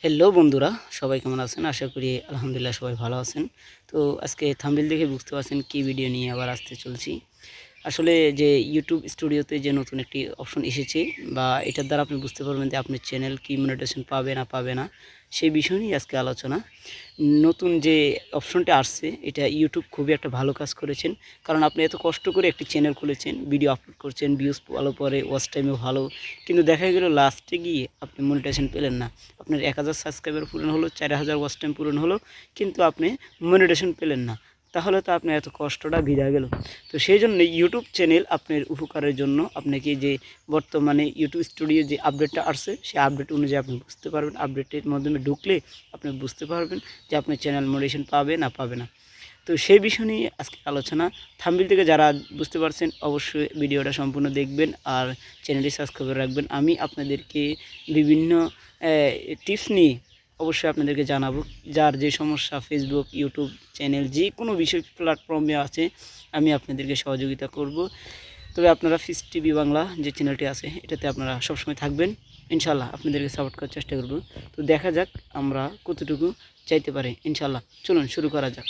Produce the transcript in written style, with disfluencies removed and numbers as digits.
Hello বন্ধুরা, সবাই কেমন আছেন? আশা করি আলহামদুলিল্লাহ সবাই ভালো আছেন। তো আজকে থাম্বনেল দেখে বুঝতে পারছেন কী ভিডিও নিয়ে আবার আসতে চলছি। আসলে যে ইউটিউব স্টুডিওতে যে নতুন একটি অপশন এসেছে বা এটার দ্বারা আপনি বুঝতে পারবেন যে আপনার চ্যানেল কি মনিটাইজেশন পাবে না পাবে না, সেই বিষয় নিয়ে আজকে আলোচনা। নতুন যে অপশনটা আসছে এটা ইউটিউব খুবই একটা ভালো কাজ করেছেন। কারণ আপনি এত কষ্ট করে একটি চ্যানেল খুলেছেন, ভিডিও আপলোড করছেন, ভিউজ ভালো পড়ে, ওয়াচ টাইমও ভালো। কিন্তু দেখা গেল লাস্টে গিয়ে আপনি মনিটাইজেশন পেলেন না। আপনার ১,০০০ সাবস্ক্রাইবার পূরণ হলো, ৪,০০০ ওয়াচ টাইম পূরণ হলো, কিন্তু আপনি মনিটাইজেশন পেলেন না। তাহলে তো আপনার এত কষ্টটা বৃথা গেল। তো সেই জন্য ইউটিউব চ্যানেল আপনার উপকারের জন্য আপনাকে যে বর্তমানে ইউটিউব স্টুডিও যে আপডেটটা আসছে সেই আপডেট অনুযায়ী আপনি বুঝতে পারবেন। আপডেটের মাধ্যমে ঢুকলে আপনি বুঝতে পারবেন যে আপনার চ্যানেল মনিটাইজেশন পাবে না পাবে না। তো সেই বিষয় নিয়ে আজকে আলোচনা। থাম্বনেল থেকে যারা বুঝতে পারছেন অবশ্যই ভিডিওটা সম্পূর্ণ দেখবেন আর চ্যানেলটি সাবস্ক্রাইব করে রাখবেন। আমি আপনাদেরকে বিভিন্ন টিপস নিয়ে অবশ্যই আপনাদেরকে জানাবো। যার যে সমস্যা ফেসবুক, ইউটিউব চ্যানেল যে কোনো বিষয় প্ল্যাটফর্মে আছে আমি আপনাদেরকে সহযোগিতা করব। তবে আপনারা ফিস টিভি বাংলা যে চ্যানেলটি আছে এটাতে আপনারা সবসময় থাকবেন। ইনশাআল্লাহ আপনাদেরকে সাপোর্ট করার চেষ্টা করব। তো দেখা যাক আমরা কতটুকু চাইতে পারি ইনশাআল্লাহ। চলুন শুরু করা যাক।